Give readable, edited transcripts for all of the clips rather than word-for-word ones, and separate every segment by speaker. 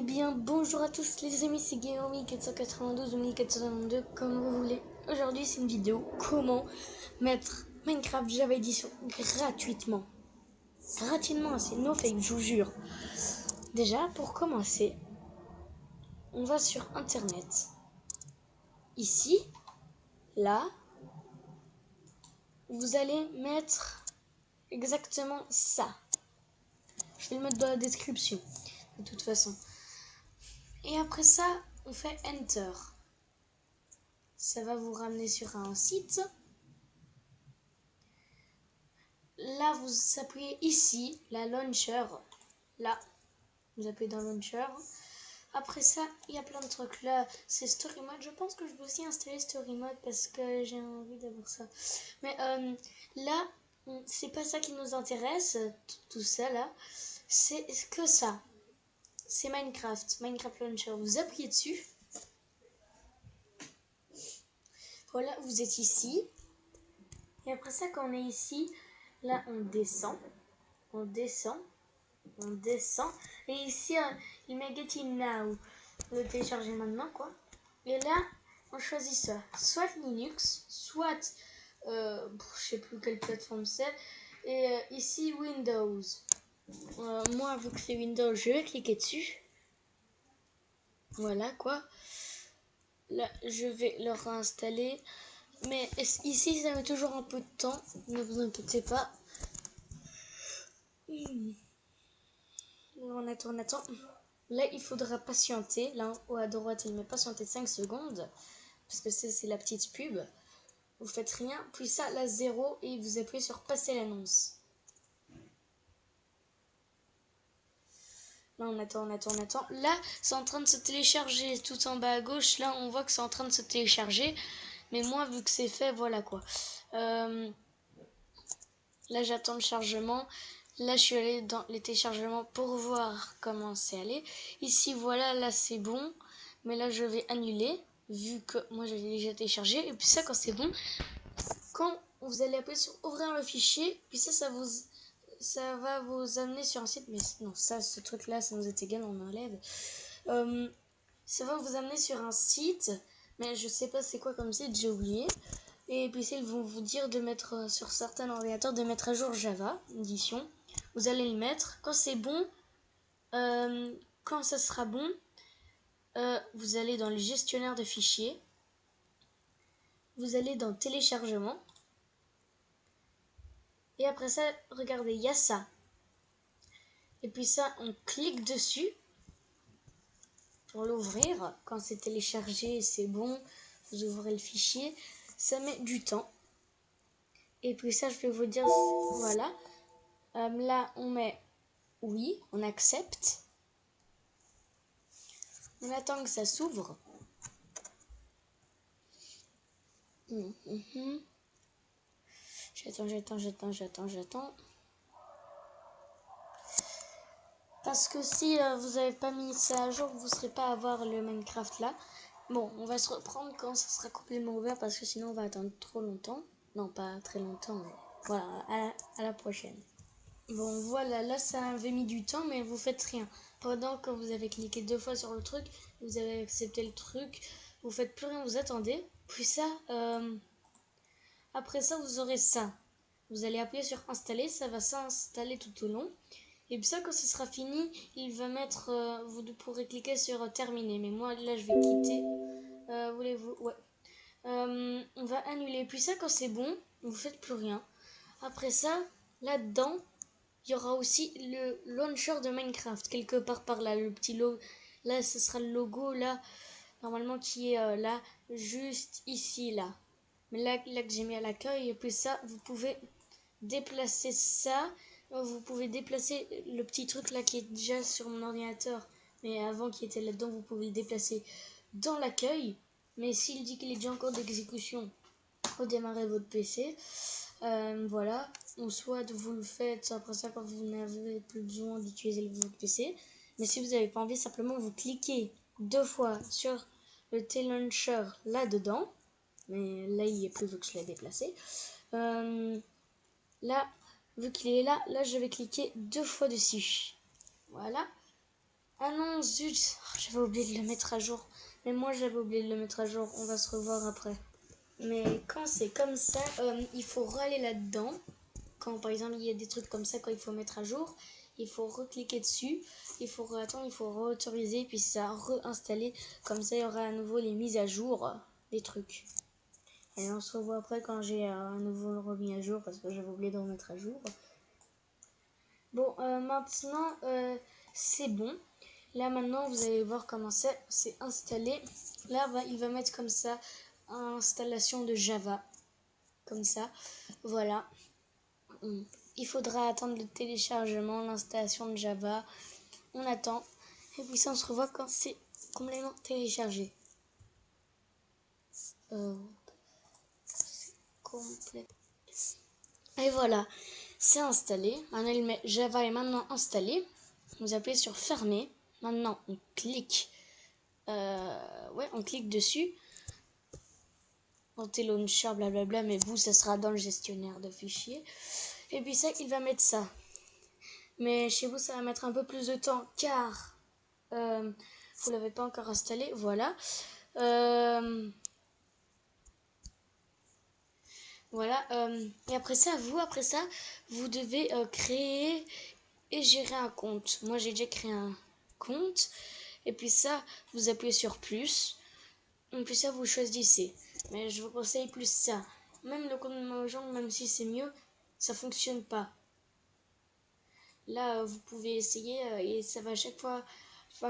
Speaker 1: bien, bonjour à tous les amis, c'est Guillaume 1492 ou 1492, comme vous voulez. Aujourd'hui, c'est une vidéo comment mettre Minecraft Java Edition gratuitement. Gratuitement, c'est no fake, je vous jure. Déjà, pour commencer, on va sur Internet. Ici, là, vous allez mettre exactement ça. Je vais le mettre dans la description, de toute façon. Et après ça, on fait Enter. Ça va vous ramener sur un site. Là, vous appuyez ici, la launcher. Là, vous appuyez dans launcher. Après ça, il y a plein de trucs. Là, c'est Story Mode. Je pense que je vais aussi installer Story Mode parce que j'ai envie d'avoir ça. Mais là, c'est pas ça qui nous intéresse. Tout ça là, c'est que ça. C'est Minecraft Launcher. Vous appuyez dessus. Voilà, vous êtes ici. Et après ça, quand on est ici, là, on descend. On descend. Et ici, il met Get In Now. Vous le téléchargez maintenant, quoi. Et là, on choisit ça. Soit Linux, soit, je sais plus quelle plateforme c'est. Et ici, Windows. Moi, vu que c'est Windows, je vais cliquer dessus. Voilà, quoi. Là, je vais le réinstaller. Mais ici, ça met toujours un peu de temps. Ne vous inquiétez pas. On attend. Là, il faudra patienter. Là, en haut à droite, il met patienter 5 secondes. Parce que c'est la petite pub. Vous faites rien. Puis ça, là, 0. Et vous appuyez sur passer l'annonce. Là, on attend. Là, c'est en train de se télécharger. Tout en bas à gauche, là, on voit que c'est en train de se télécharger. Mais moi, vu que c'est fait, voilà quoi. Là, j'attends le chargement. Là, je suis allée dans les téléchargements pour voir comment c'est allé. Ici, voilà, là, c'est bon. Mais là, je vais annuler, vu que moi, j'avais déjà téléchargé. Et puis ça, quand c'est bon, quand vous allez appuyer sur ouvrir le fichier, puis ça va vous amener sur un site. Mais non, ça, ce truc-là, ça nous est égal, on enlève. Ça va vous amener sur un site, mais je sais pas c'est quoi comme site, j'ai oublié. Et puis ils vont vous dire de mettre sur certains ordinateurs, de mettre à jour Java Edition. Vous allez le mettre. Quand c'est bon, quand ça sera bon, vous allez dans le gestionnaire de fichiers. Vous allez dans téléchargement. Et après ça, regardez, il y a ça. Et puis ça, on clique dessus pour l'ouvrir. Quand c'est téléchargé, c'est bon. Vous ouvrez le fichier. Ça met du temps. Et puis ça, je vais vous dire, voilà. Là, on met oui, on accepte. On attend que ça s'ouvre. J'attends. Parce que si vous n'avez pas mis ça à jour, vous ne serez pas à avoir le Minecraft là. Bon, on va se reprendre quand ça sera complètement ouvert parce que sinon on va attendre trop longtemps. Non, pas très longtemps, mais voilà, à la prochaine. Bon, voilà, là ça avait mis du temps, mais vous faites rien. Pendant que vous avez cliqué 2 fois sur le truc, vous avez accepté le truc, vous faites plus rien, vous attendez. Puis ça, après ça, vous aurez ça. Vous allez appuyer sur installer, ça va s'installer tout au long. Et puis ça, quand ce sera fini, il va mettre, vous pourrez cliquer sur terminer. Mais moi, là, je vais quitter. Voulez-vous? Ouais. On va annuler. Puis ça, quand c'est bon, vous faites plus rien. Après ça, là-dedans, il y aura aussi le launcher de Minecraft, quelque part par là, le petit logo. Là, ce sera le logo, là, normalement, qui est là, juste ici, là. Mais là que j'ai mis à l'accueil, et puis ça, vous pouvez déplacer ça. Vous pouvez déplacer le petit truc là qui est déjà sur mon ordinateur, mais avant qui était là-dedans, vous pouvez le déplacer dans l'accueil. Mais s'il dit qu'il est déjà en cours d'exécution, redémarrez votre PC. Voilà, ou soit vous le faites après ça quand vous n'avez plus besoin d'utiliser votre PC. Mais si vous n'avez pas envie, simplement vous cliquez 2 fois sur le T-Launcher là-dedans. Mais là il n'y est plus vu que je l'ai déplacé. Là, vu qu'il est là, je vais cliquer 2 fois dessus. Voilà. Ah non, zut, j'avais oublié de le mettre à jour. Mais moi, j'avais oublié de le mettre à jour. On va se revoir après. Mais quand c'est comme ça, il faut aller là-dedans. Quand par exemple il y a des trucs comme ça, quand il faut mettre à jour, il faut recliquer dessus, il faut attendre, il faut réautoriser, puis ça réinstaller. Comme ça, il y aura à nouveau les mises à jour des trucs. Et on se revoit après quand j'ai à nouveau remis à jour parce que j'avais oublié de remettre à jour. Bon, maintenant c'est bon. Là maintenant vous allez voir comment c'est installé. Là il va mettre comme ça installation de Java. Comme ça, voilà. Il faudra attendre le téléchargement, l'installation de Java. On attend. Et puis ça, on se revoit quand c'est complètement téléchargé. C'est complet. Et voilà, c'est installé. Maintenant, Java est maintenant installé. Vous appuyez sur fermer. Maintenant, on clique. On clique dessus. Anti-launcher, blablabla. Mais vous, ça sera dans le gestionnaire de fichiers. Et puis ça, il va mettre ça. Mais chez vous, ça va mettre un peu plus de temps car vous l'avez pas encore installé. Voilà. Voilà. Et après ça, vous devez créer et gérer un compte. Moi, j'ai déjà créé un compte. Et puis ça, vous appuyez sur plus. Et puis ça, vous choisissez. Mais je vous conseille plus ça. Même le compte de Mojang, même si c'est mieux, ça fonctionne pas. Là, vous pouvez essayer et ça va à chaque fois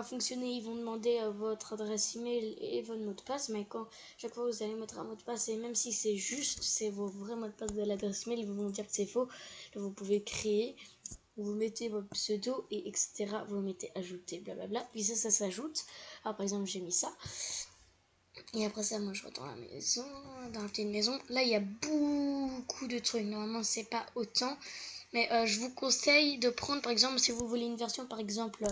Speaker 1: fonctionner. Ils vont demander votre adresse email et votre mot de passe, mais quand chaque fois vous allez mettre un mot de passe, et même si c'est juste, c'est vos vrais mots de passe de l'adresse mail, ils vont vous dire que c'est faux. Là, vous pouvez créer, vous mettez votre pseudo et etc. Vous mettez ajouter, blablabla. Puis ça s'ajoute. Alors par exemple, j'ai mis ça. Et après ça, moi je retourne à la maison, dans la petite maison. Là, il y a beaucoup de trucs. Normalement, c'est pas autant. Mais je vous conseille de prendre, par exemple, si vous voulez une version, par exemple,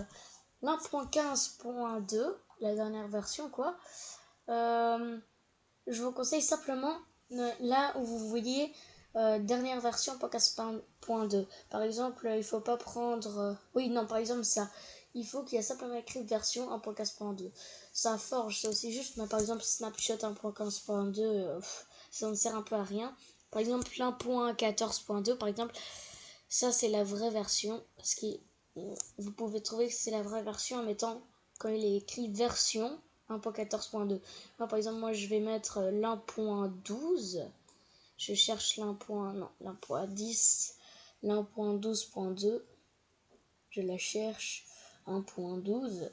Speaker 1: 1.15.2, la dernière version, quoi. Je vous conseille simplement, là où vous voyez dernière version 1.15.2. Par exemple, il faut pas prendre... oui, non, par exemple, ça. Il faut qu'il y ait simplement écrit version 1.15.2. Ça forge, c'est aussi juste, mais par exemple, Snapshot 1.15.2, ça ne sert un peu à rien. Par exemple, 1.14.2, par exemple, ça c'est la vraie version. Parce que vous pouvez trouver que c'est la vraie version en mettant, quand il est écrit version 1.14.2. Par exemple, moi je vais mettre l'1.12. Je cherche l'1.10, l'1.12.2. Je la cherche. 1.12.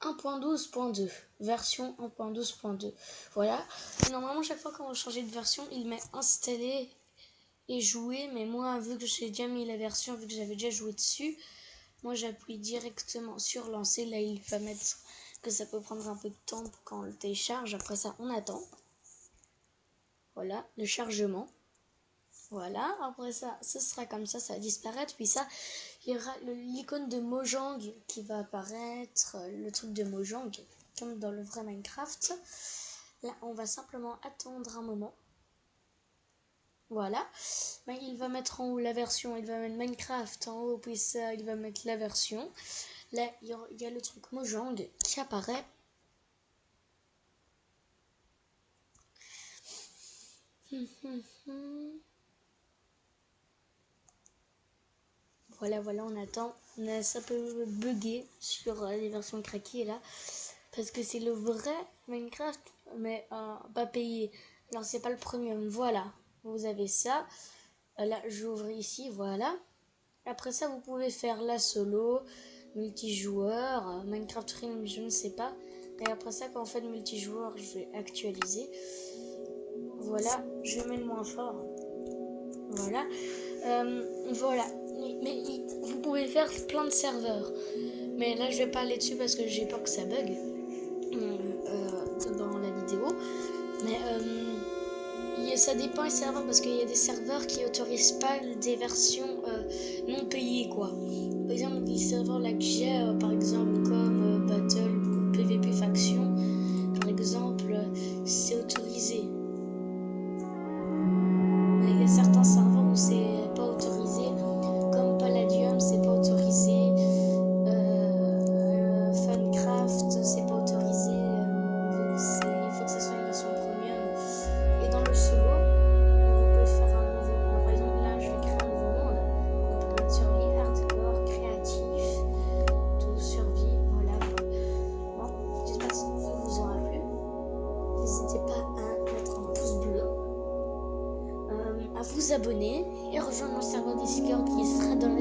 Speaker 1: 1.12.2, version 1.12.2. Voilà. Et normalement, chaque fois qu'on va changer de version, il met installer et jouer. Mais moi, vu que j'ai déjà mis la version, vu que j'avais déjà joué dessus, moi j'appuie directement sur lancer. Là, il va mettre que ça peut prendre un peu de temps quand on le télécharge. Après ça, on attend. Voilà, le chargement. Voilà, après ça, ce sera comme ça va disparaître. Puis ça, il y aura l'icône de Mojang qui va apparaître, le truc de Mojang, comme dans le vrai Minecraft. Là, on va simplement attendre un moment. Voilà. Ben, il va mettre en haut la version, il va mettre Minecraft en haut, puis ça, il va mettre la version. Là, il y a le truc Mojang qui apparaît. Voilà, on attend. Ça peut bugger sur les versions craquées là. Parce que c'est le vrai Minecraft, mais pas payé. Alors c'est pas le premium. Voilà, vous avez ça. Là, j'ouvre ici, voilà. Après ça, vous pouvez faire la solo, multijoueur, Minecraft Realm, je ne sais pas. Et après ça, quand on fait le multijoueur, je vais actualiser. Voilà, je mets le moins fort. Voilà. Voilà. Mais vous pouvez faire plein de serveurs. Mais là, je vais pas aller dessus parce que j'ai peur que ça bug dans la vidéo. Mais ça dépend des serveurs parce qu'il y a des serveurs qui autorisent pas des versions non payées, quoi. Par exemple, les serveurs là que j'ai, par exemple, comme Battle ou PvP Faction, par exemple, c'est autorisé. Il y a certains serveurs où c'est pas autorisé, comme Palladium, c'est pas autorisé. n'hésitez pas à mettre un pouce bleu, à vous abonner et rejoindre mon serveur Discord qui sera dans